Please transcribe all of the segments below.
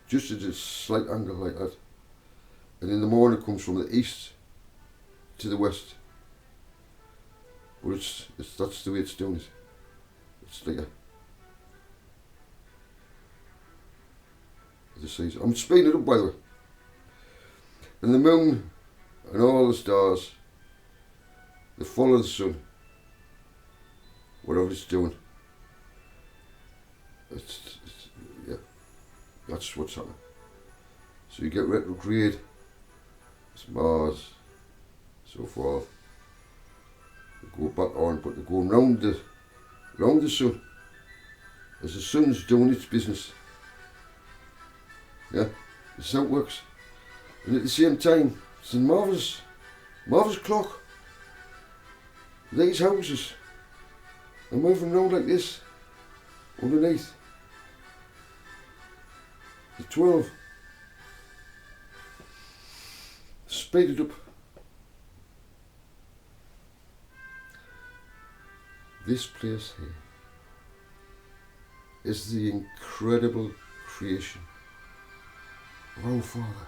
just at a slight angle like that. And in the morning it comes from the east to the west. But that's the way it's doing it. It's like the size. I'm speeding it up, by the way. And the moon and all the stars, they follow the sun. Whatever it's doing. Yeah, that's what's happening. So you get retrograde, it's Mars, so forth. They go back on, but they're going round the sun. As the sun's doing its business. Yeah, this is how it works. And at the same time, it's a marvellous clock. These houses are moving around like this underneath. The 12. Speed it up. This place here is the incredible creation of our Father.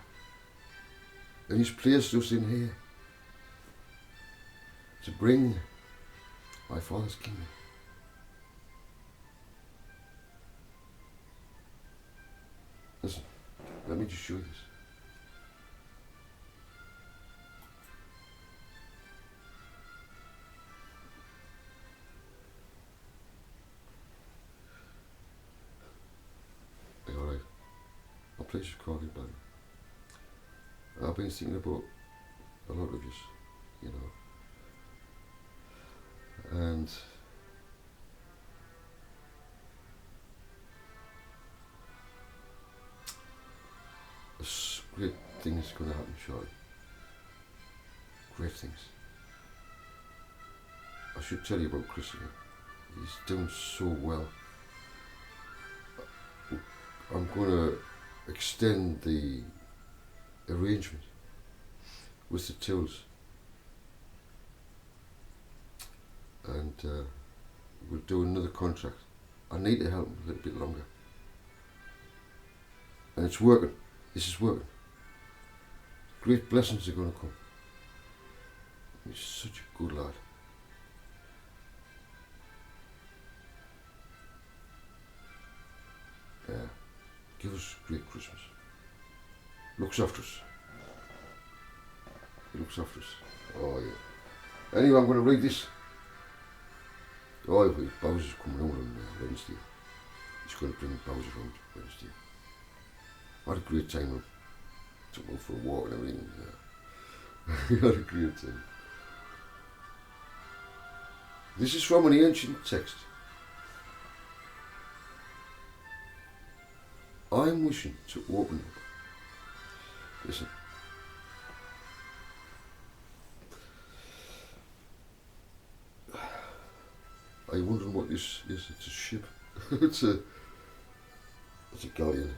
And He's placed us in here to bring my Father's kingdom. Listen, let me just show you this. Alright, I'll place your card in back. I've been thinking about a lot of you know. And there's great things going to happen shortly. Great things. I should tell you about Chris again. He's doing so well. I'm going to extend the arrangement with the tools, and we'll do another contract. I need to help him a little bit longer, and it's working. This is working. Great blessings are going to come. He's such a good lad. Yeah, give us a great Christmas. Looks after us. He looks after us. Oh yeah. Anyway, I'm going to read this. Oh, Bowser's coming over on Wednesday. He's going to bring Bowser home Wednesday. I had a great time with him. Took him for a walk and everything. Yeah. We had a great time. This is from an ancient text. I'm wishing to open up. Listen. Are you wondering what this is? It's a ship. it's a galleon.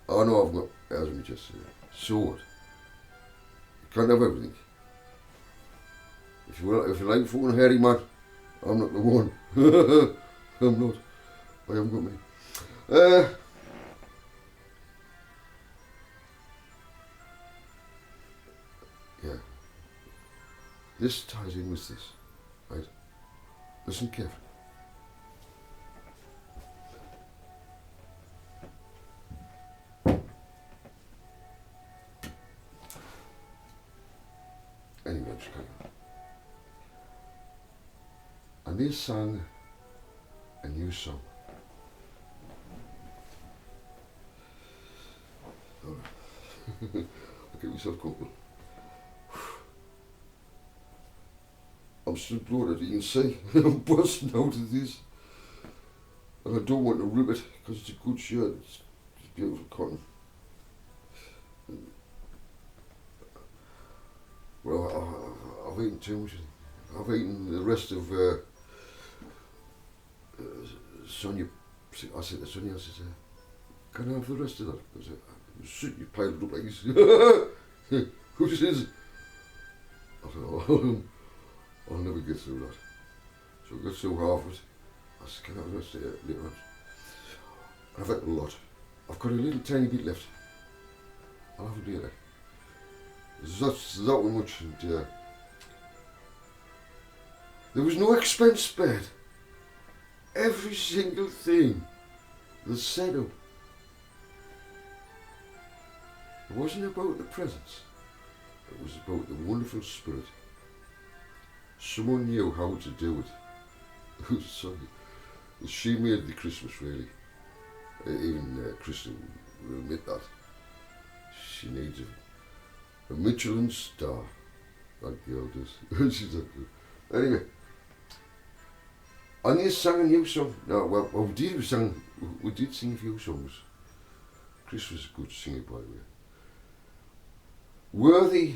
Oh no, I've got, as we just said, sword. You can't have everything. If you like fucking hairy man, I'm not the one. I'm not. I haven't got me. Yeah. This ties in with this, right? Listen carefully. Anyway, I'm just kidding. And they sang a new song. I'll get myself comfortable. I'm still bloated, you can see. I'm busting out of this. And I don't want to rip it because it's a good shirt. It's beautiful cotton. Well, I've eaten too much. I've eaten the rest of Sonia. I said to Sonia, can I have the rest of that? I said, you piled it up like this. Who says? I said, oh, I'll never get through that. So I got through half of it. I said, can I have the rest of it later on? I've eaten a lot. I've got a little tiny bit left. I'll have a bit of that. That's that much, and there was no expense spared. Every single thing was set up. It wasn't about the presents. It was about the wonderful spirit. Someone knew how to do it. Sorry. She made the Christmas, really. Even Kristen will admit that. She needs a Michelin star. That girl does. She's that good. Anyway. And they sang a new song. No, well, we did sing a few songs. Chris was a good singer, by the way. Worthy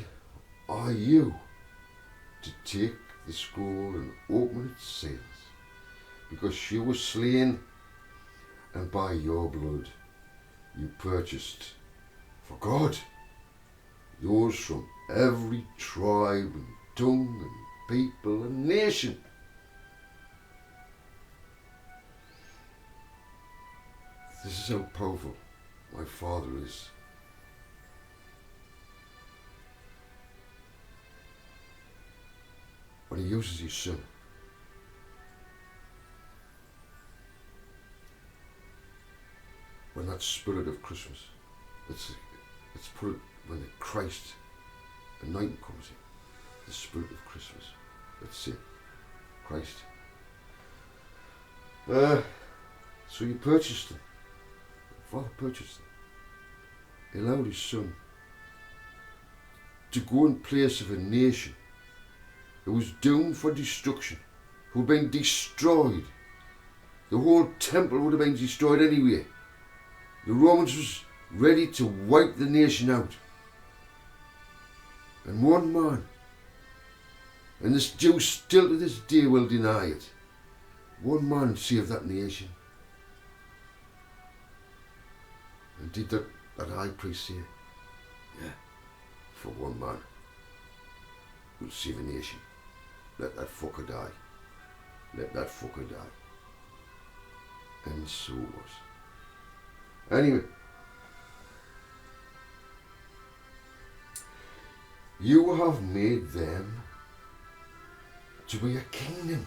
are you to take the scroll and open its seals, because you were slain, and by your blood you purchased for God those from every tribe and tongue and people and nation. This is how powerful my Father is. When he uses his Son. When that spirit of Christmas, let's put it, when the Christ anointing comes in, the spirit of Christmas, that's it, Christ. So he purchased them. Father purchased them. He allowed his Son to go in place of a nation that was doomed for destruction, who had been destroyed. The whole temple would have been destroyed anyway. The Romans was ready to wipe the nation out. And one man, and this Jews still to this day will deny it, one man saved that nation. And did that high priest say, yeah, for one man will save a nation. Let that fucker die. Let that fucker die. And so it was. Anyway, you have made them to be a kingdom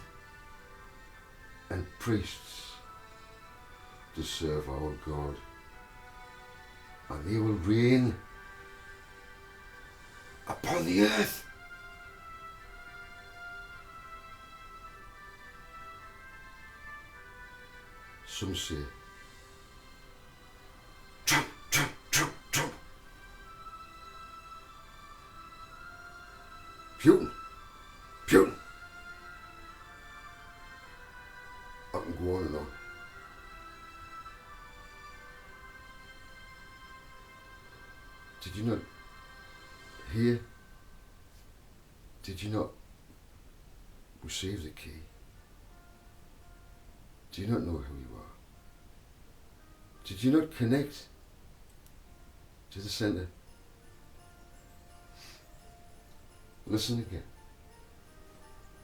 and priests to serve our God. And they will reign upon the earth. Some say, Trump, Trump, Trump, Trump. Putin, Putin. I can go on and on. Did you not hear? Did you not receive the key? Do you not know who you are? Did you not connect to the centre? Listen again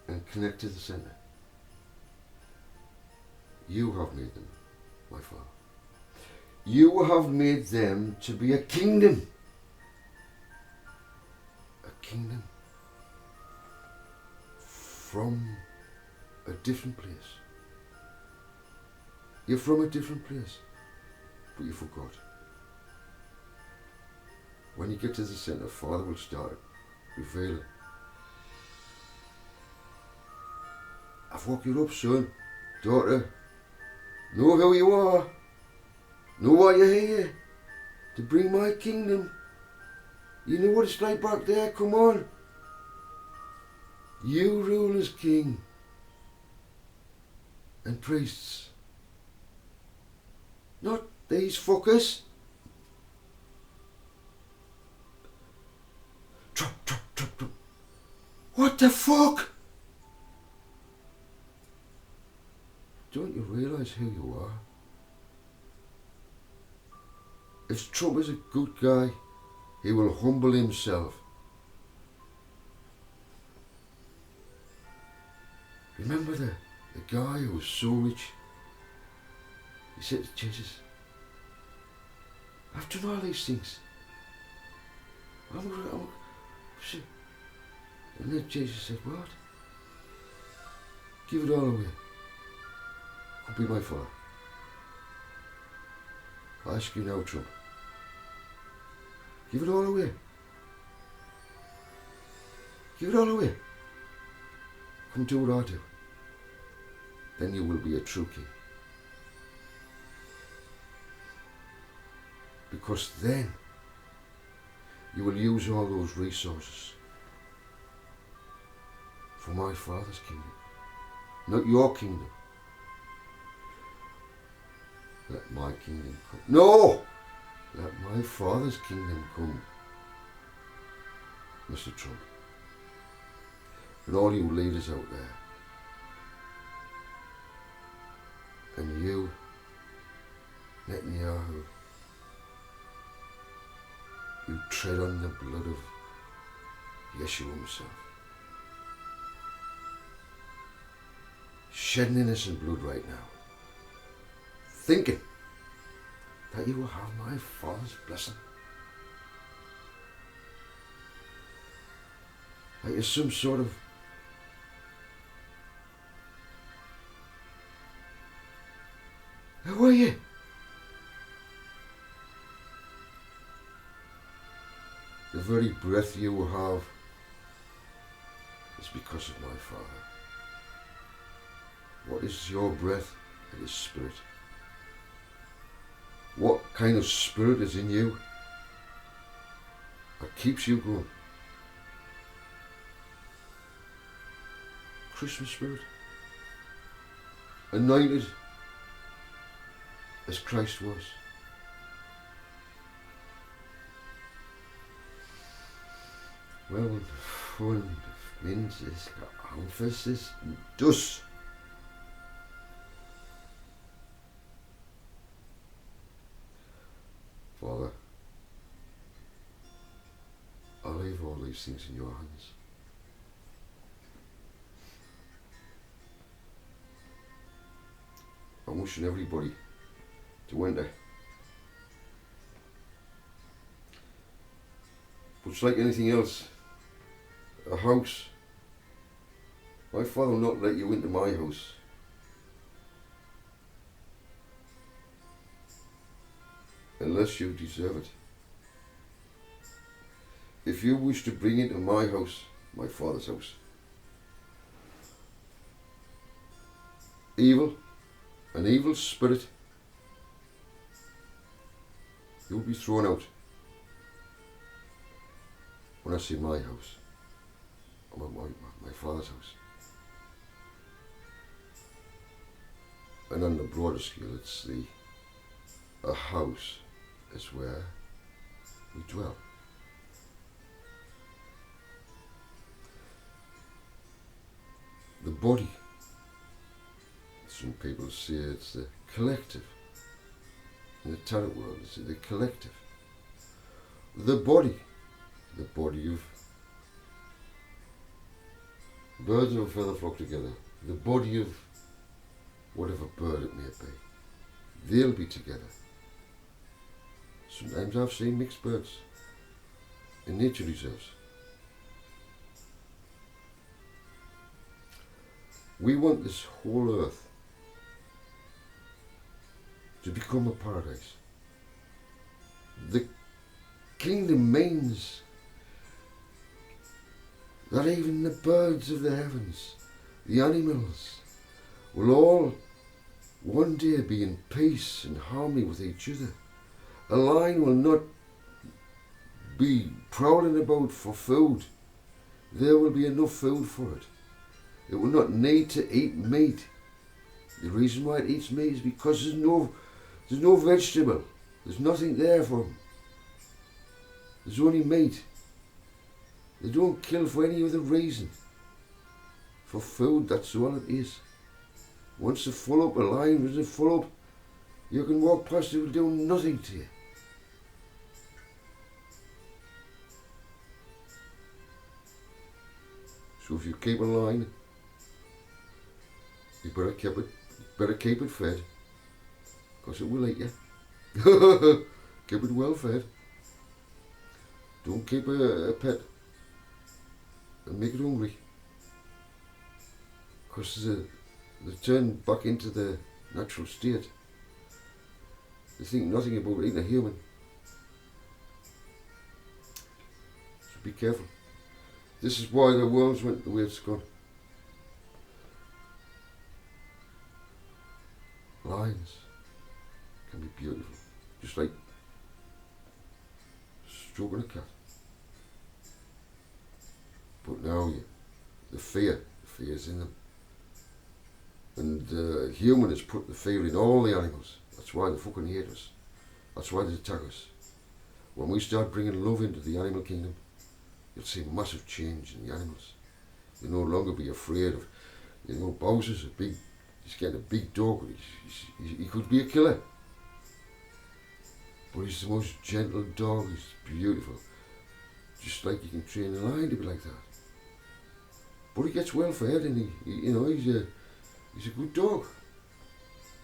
and connect to the centre. You have made them, my Father. You have made them to be a kingdom. A kingdom from a different place. You're from a different place, but you forgot. When you get to the centre, Father will start revealing. I've woke you up, son, daughter. Know who you are. Know why you're here. To bring my kingdom. You know what it's like back there, come on. You rule as king and priests. Not these fuckers. Trump, Trump, Trump, Trump. What the fuck? Don't you realise who you are? If Trump is a good guy, he will humble himself. Remember the guy who was so rich? He said to Jesus, I've done all these things. And then Jesus said, what? Give it all away. Come be my follower. I ask you now, Trump. Give it all away. Give it all away. Come do what I do. Then you will be a true king. Because then you will use all those resources for my Father's kingdom, not your kingdom. Let my kingdom come. No! Let my Father's kingdom come, Mr. Trump. And all you leaders out there, and you, Netanyahu, you tread on the blood of Yeshua himself. Shedding innocent blood right now. Thinking that you will have my Father's blessing. Like you're some sort of who are you? The very breath you will have is because of my Father. What is your breath? It is spirit. What kind of spirit is in you that keeps you going? Christmas spirit. Anointed as Christ was. Wel, hwn mynd is emphasis dus. Father, I leave all these things in your hands. I'm wishing everybody to enter. But it's like anything else. A house. My Father will not let you into my house. Unless you deserve it. If you wish to bring into my house, my Father's house, evil, an evil spirit, you will be thrown out. When I say my house, my Father's house. And on the broader scale, it's a house is where we dwell. The body, some people say it's the collective. In the tarot world, it's the collective. The body of birds of a feather flock together, the body of whatever bird it may be, they'll be together. Sometimes I've seen mixed birds in nature reserves. We want this whole earth to become a paradise. The kingdom means that even the birds of the heavens, the animals, will all one day be in peace and harmony with each other. A lion will not be prowling about for food. There will be enough food for it. It will not need to eat meat. The reason why it eats meat is because there's no vegetable. There's nothing there for them. There's only meat. They don't kill for any other reason. For food, that's all it is. Once they're full up, a lion, once they're full up, you can walk past it, it will do nothing to you. So if you keep a lion, you better keep it fed, because it will eat you. Keep it well fed. Don't keep a pet and make it hungry. Because they turn back into the natural state. They think nothing about eating a human. So be careful. This is why the world's went the way it's gone. Lions can be beautiful, just like stroking a cat. But now the fear's in them. And the human has put the fear in all the animals. That's why they fucking hate us. That's why they attack us. When we start bringing love into the animal kingdom, you'll see massive change in the animals. You'll no longer be afraid of, Bowser's he's getting a big dog. He could be a killer. But he's the most gentle dog. He's beautiful. Just like you can train a lion to be like that. But he gets well fed and he's a good dog.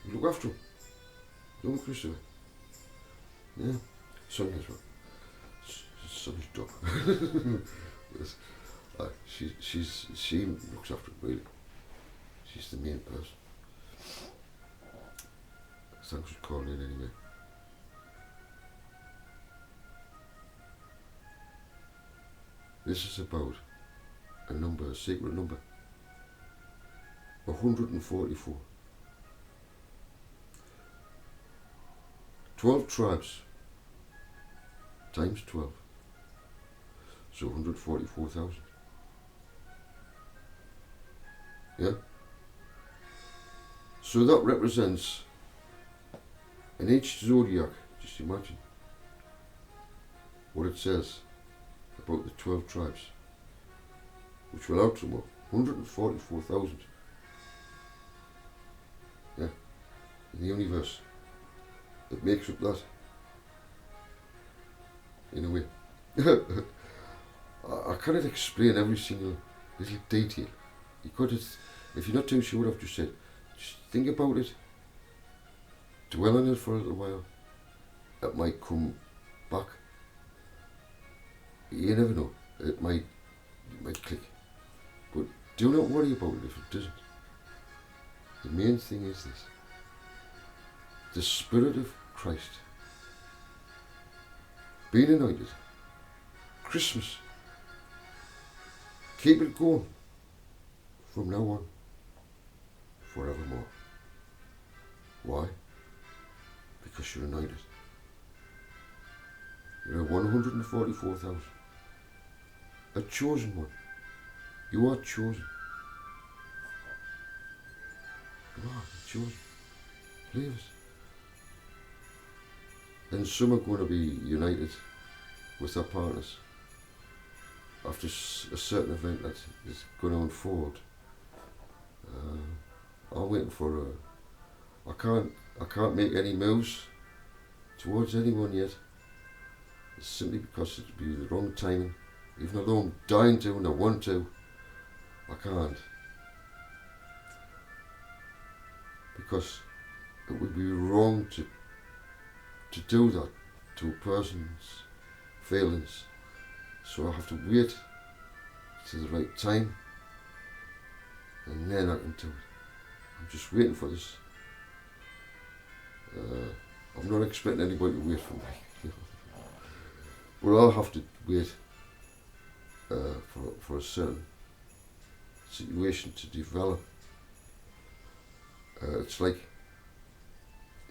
You look after him. Don't we, Christopher? Yeah. Sonny as well. Sonny's dog. Yes. She looks after him, really. She's the main person. Thanks for calling in anyway. This is about a secret number. 144. 12 tribes times 12. So 144,000. Yeah? So that represents in each zodiac, just imagine what it says about the 12 tribes, which will out to 144,000. Yeah, in the universe that makes up that, in a way. I cannot explain every single little detail. You could, if you're not too sure what I've just said, just think about it, dwell on it for a little while. It might come back. You never know. It might click. But do not worry about it if it doesn't. The main thing is this. The Spirit of Christ being anointed. Christmas. Keep it going from now on, forevermore. Why? Because you're anointed. You're 144,000. A chosen one. You are chosen. You are chosen. Believe it. And some are going to be united with their partners after a certain event that is going to unfold. I'm waiting for I can't make any moves towards anyone yet. It's simply because it'd be the wrong timing. Even though I'm dying to and I want to, I can't. Because it would be wrong to do that to a person's feelings. So I have to wait to the right time and then I can do it. I'm just waiting for this. I'm not expecting anybody to wait for me. But I'll have to wait for a certain situation to develop. It's like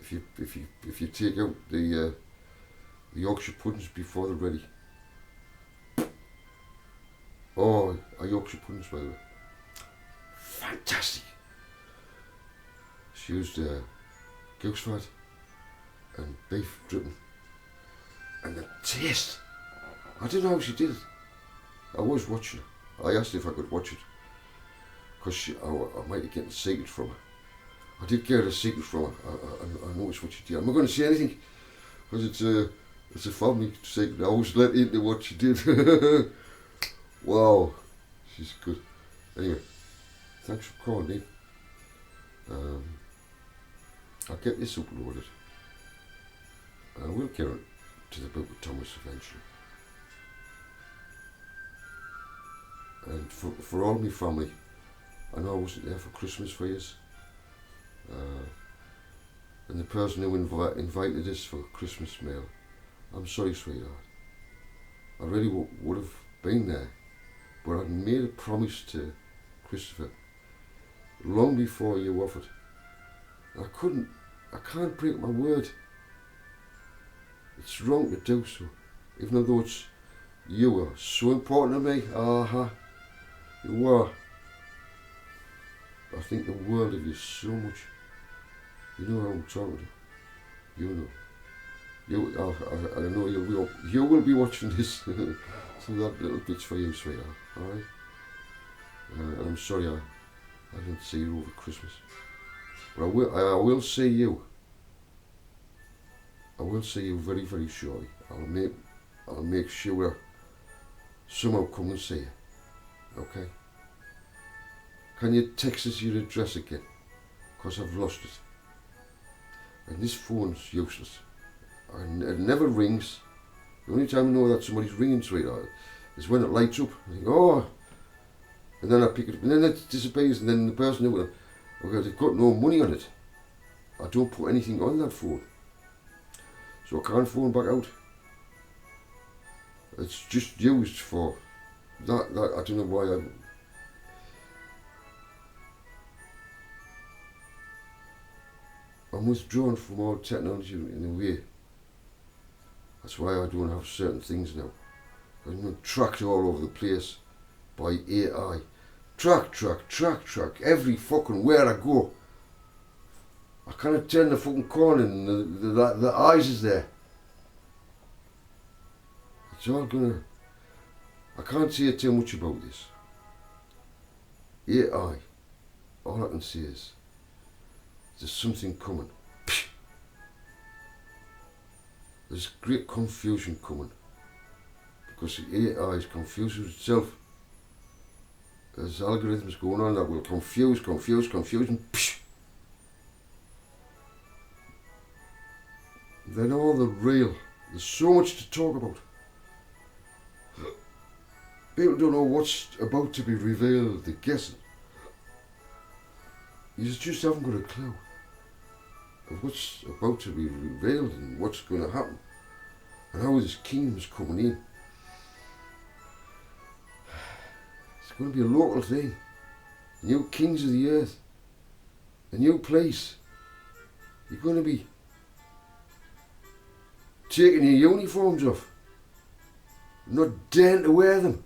if you take out the Yorkshire puddings before they're ready. Oh, our Yorkshire puddings, by the way, fantastic. She used goose fat and beef dripping, and the taste. I don't know how she did it. I was watching her. I asked her if I could watch it, because I might have gotten a secret from her. I did get a secret from her. I noticed what she did. I'm not going to say anything, because it's a family secret. I was let into what she did. Wow, she's good. Anyway, thanks for calling in. I'll get this uploaded. I will, Karen. to the Book of Thomas eventually. And for all my family, I know I wasn't there for Christmas for years. And the person who invited us for Christmas meal, I'm sorry, sweetheart. I really would have been there, but I'd made a promise to Christopher long before you offered. I can't break my word. It's wrong to do so, even though you were so important to me. You were. I think the world of you so much. You know how I'm talking to. You know. I know you will be watching this, so that little bit's for you, sweetheart. Alright? I'm sorry I didn't see you over Christmas. But I will see you. I will see you very, very shortly. I'll make sure somehow come and see you. Okay? Can you text us your address again? Because I've lost it. And this phone's useless. And it never rings. The only time I know that somebody's ringing to it is when it lights up. I think, oh, and then I pick it up, and then it disappears, and then the person who they've got no money on it. I don't put anything on that phone, so I can't phone back out. It's just used for that. I don't know why I'm withdrawn from all technology in a way. That's why I don't have certain things now. I'm tracked all over the place by AI. Track, every fucking where I go. I can't turn the fucking corner and the eyes is there. It's all gonna... I can't say too much about this. AI, all I can say is there's something coming. There's great confusion coming. Because the AI is confused with itself. There's algorithms going on that will confuse. Then all the real. There's so much to talk about. People don't know what's about to be revealed. They're guessing. You just haven't got a clue of what's about to be revealed and what's going to happen and how this kingdom's coming in. It's going to be a local thing. New kings of the earth. A new place. You're going to be taking your uniforms off. Not daring to wear them.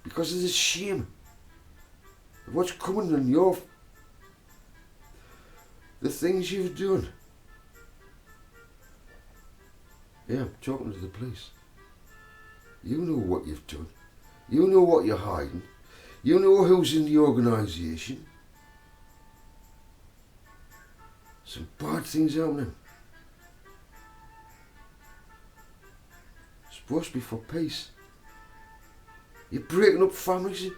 Because of the shame of what's coming on the things you've done. Yeah, I'm talking to the police. You know what you've done. You know what you're hiding. You know who's in the organisation. Some bad things happening. It's supposed to be for peace. You're breaking up families.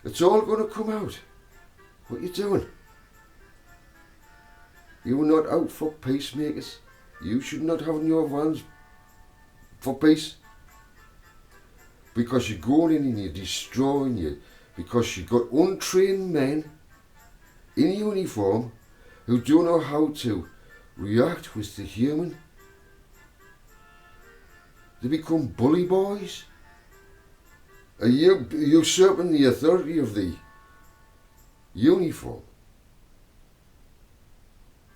It's all going to come out. What are you doing? You're not out for peacemakers. You should not have in your vans for peace. Because you're going in and you're destroying you. Because you've got untrained men in uniform who don't know how to react with the human. They become bully boys. Are you usurping the authority of the uniform?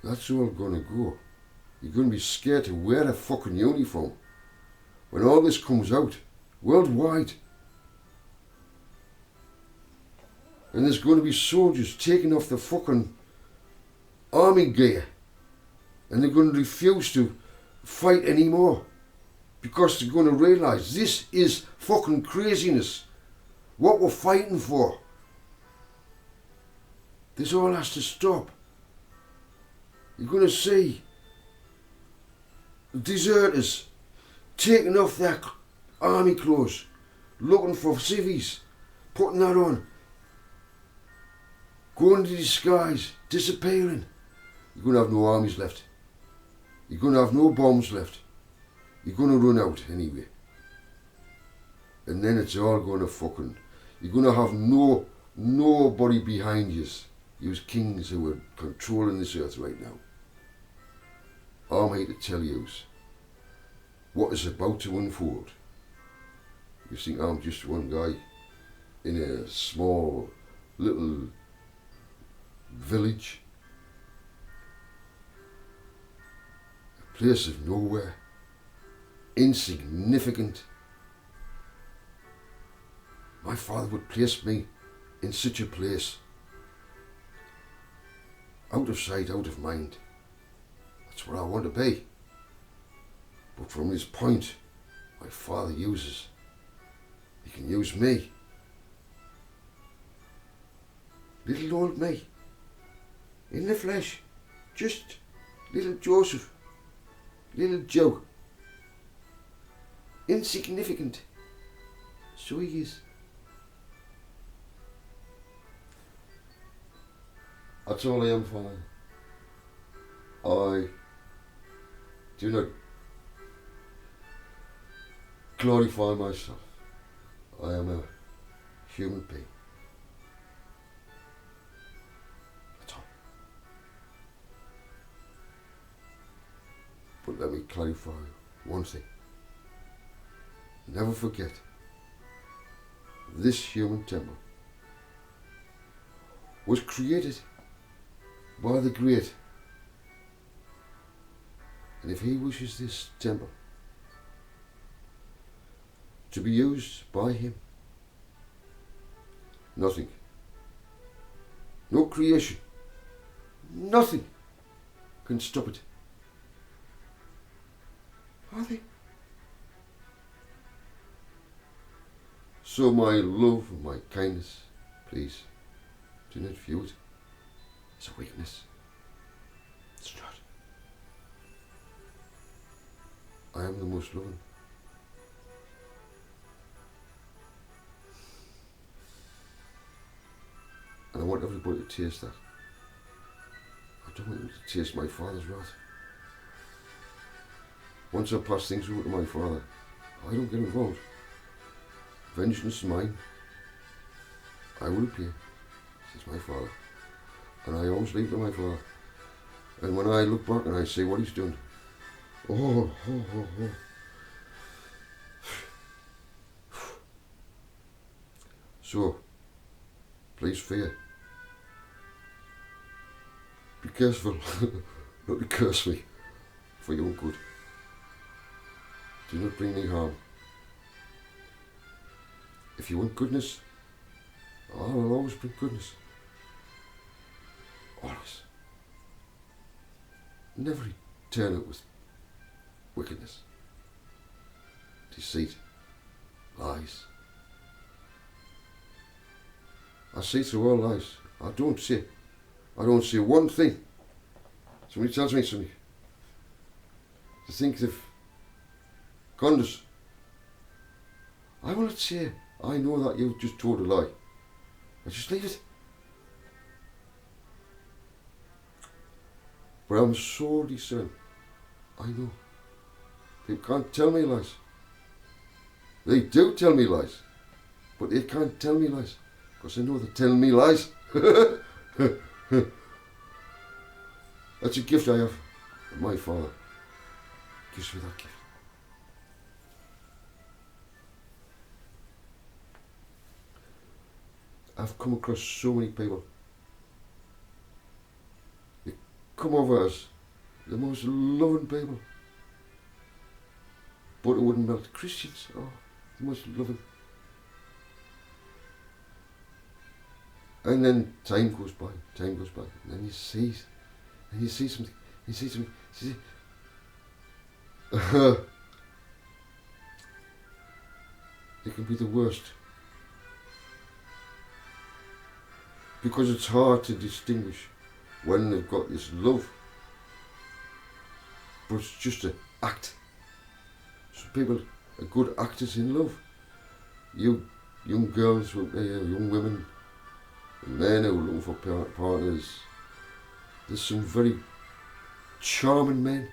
That's all going to go. You're going to be scared to wear a fucking uniform when all this comes out worldwide. And there's going to be soldiers taking off the fucking army gear and they're going to refuse to fight anymore because they're going to realise this is fucking craziness. What we're fighting for. This all has to stop. You're going to see deserters taking off their army clothes, looking for civvies, putting that on, going into disguise, disappearing. You're going to have no armies left. You're going to have no bombs left. you're going to run out anyway. And then it's all going to fucking... You're going to have nobody behind you. Yous kings who are controlling this earth right now. I'm here to tell yous what is about to unfold. You think I'm just one guy in a small little village, a place of nowhere, insignificant. My father would place me in such a place, out of sight, out of mind. That's where I want to be. But from this point, my father uses, he can use me. Little old me, in the flesh, just little Joseph, little Joe, insignificant, so he is. That's all I am, Father. I do not glorify myself. I am a human being. That's all. But let me clarify one thing. Never forget, this human temple was created by the great. And if he wishes this temple to be used by him, nothing, no creation, nothing can stop it. Are they? So my love and my kindness, please, do not view it as a weakness. It's not. I am the most loving. And I want everybody to taste that. I don't want them to taste my Father's wrath. Once I pass things over to my Father, I don't get involved. Vengeance is mine. I will repay, says my Father. And I always leave to my Father. And when I look back and I see what he's done, oh. So, please fear. Be careful not to curse me for your own good. Do not bring me harm. If you want goodness, I will always bring goodness. Always. Never turn it with wickedness, deceit, lies. I see through all lies. I don't see one thing. Somebody tells me something. To think of conduct. I will not say, I know that you've just told a lie. I just leave it. But I'm so discerning. I know. People can't tell me lies. They do tell me lies. But they can't tell me lies. Because they know they're telling me lies. That's a gift I have. And my Father gives me that gift. I've come across so many people. They come over as the most loving people. But it wouldn't melt Christians. Oh, the most loving. And then time goes by, and then you see something, it can be the worst. Because it's hard to distinguish when they've got this love, but it's just an act. Some people are good actors in love. You young girls, young women, and men who are looking for partners. There's some very charming men